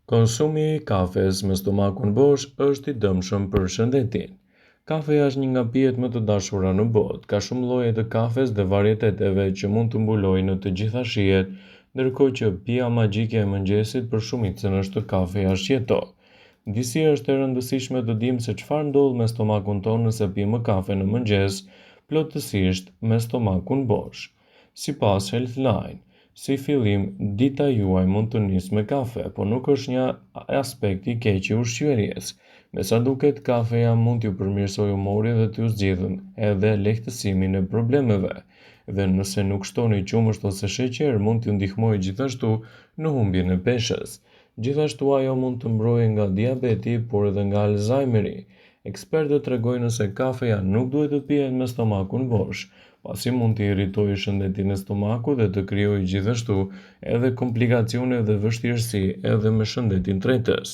Konsumi i kafes me stomakun bosh është i dëmshëm për shëndetin. Kafeja është një nga pijet më të dashura në botë. Ka shumë lloje të kafes dhe varieteteve që mund të mbulojnë në të gjitha shijet, ndërkohë që pija magjike e mëngjesit për shumicën është kafeja shqeto. Disi është e rëndësishme të dimë se çfarë ndodh me stomakun tonë nëse pijmë kafe në mëngjes, plotësisht me stomakun bosh. Sipas Healthline, si fillim, dita juaj mund të nisë me kafe, por nuk është një aspekt i keq i ushqyerjes. Me sa duket, kafeja mund t'ju përmirësojë humorin dhe t'ju zgjidhën edhe lehtësimin e problemeve. Dhe nëse nuk shtoni qumësht ose sheqer, mund t'ju ndihmojë gjithashtu në humbjen e peshës. Gjithashtu ajo mund të mbrojë nga diabeti, por edhe nga Alzheimeri. Ekspertët tregojnë se kafeja nuk duhet të pihet me stomakun bosh, pasi mund të irritojë shëndetin e stomakut dhe të krijojë gjithashtu edhe komplikacione dhe vështirësi edhe me shëndetin tretës.